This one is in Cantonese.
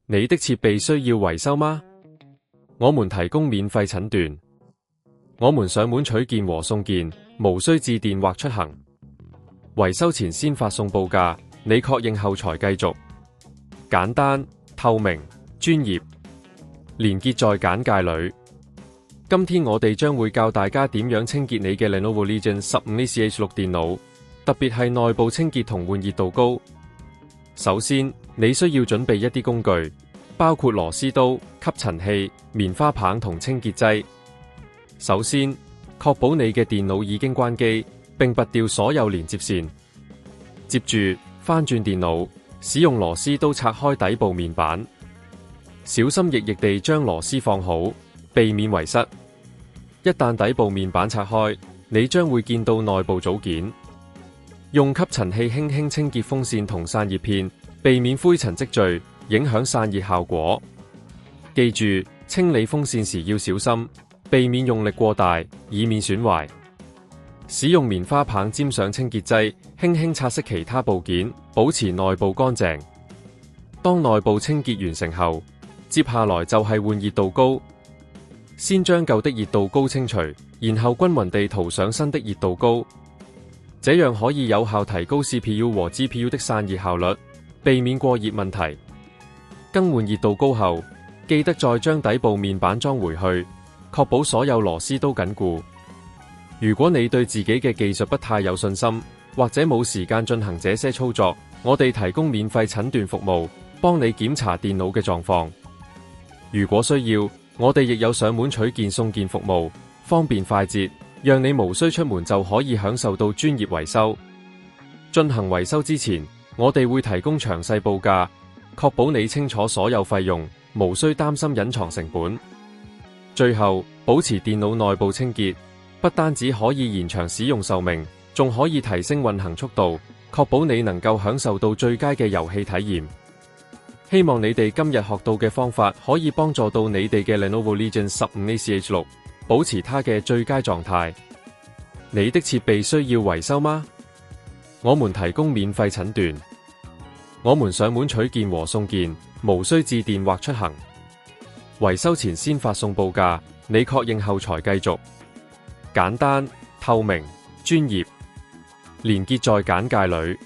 你的設備需要維修嗎？我們提供免費診斷，我們上門取件和送件，無需致電或出行。維修前先發送報價，你確認後才繼續。簡單、透明、專業，連結在簡介裏。今天我哋將會教大家點樣清潔你嘅 Lenovo Legion 15ECH6 電腦，特別係內部清潔同換熱度高。首先，你需要準備一啲工具，包括螺絲刀、吸塵器、棉花棒同清潔劑。首先，確保你嘅電腦已經關機，並拔掉所有連接線。接住，翻轉電腦，使用螺絲刀拆開底部面板，小心翼翼地將螺絲放好，避免遺失。一旦底部面板拆開，你將會見到內部組件。用吸塵器輕輕清潔風扇同散熱片，避免灰塵積聚，影響散熱效果。記住，清理風扇時要小心，避免用力過大，以免損壞。使用棉花棒沾上清潔劑，輕輕擦拭其他部件，保持內部乾淨。當內部清潔完成後，接下來就係換熱度膏。先將舊的熱度膏清除，然後均勻地塗上新的熱度膏。這樣可以有效提高 CPU 和 GPU 的散熱效率，避免過熱問題。更換熱度膏後，記得再將底部面板裝回去，確保所有螺絲都緊固。如果你對自己嘅技術不太有信心，或者冇時間進行這些操作，我哋提供免費診斷服務，幫你檢查電腦嘅狀況。如果需要，我哋亦有上門取件送件服務，方便快捷，讓你無需出門就可以享受到專業維修。進行維修之前，我哋會提供詳細報價，確保你清楚所有費用，無需擔心隱藏成本。最後，保持電腦內部清潔，不單止可以延長使用壽命，仲可以提升運行速度，確保你能夠享受到最佳嘅遊戲體驗。希望你哋今日學到嘅方法可以幫助到你哋嘅 Lenovo Legion 15ECH6，保持它嘅最佳狀態。你的設備需要維修嗎？我們提供免費診斷，我們上門取件和送件，無需致電或出行。維修前先發送報價，你確認後才繼續。簡單、透明、專業，連結在簡介裏。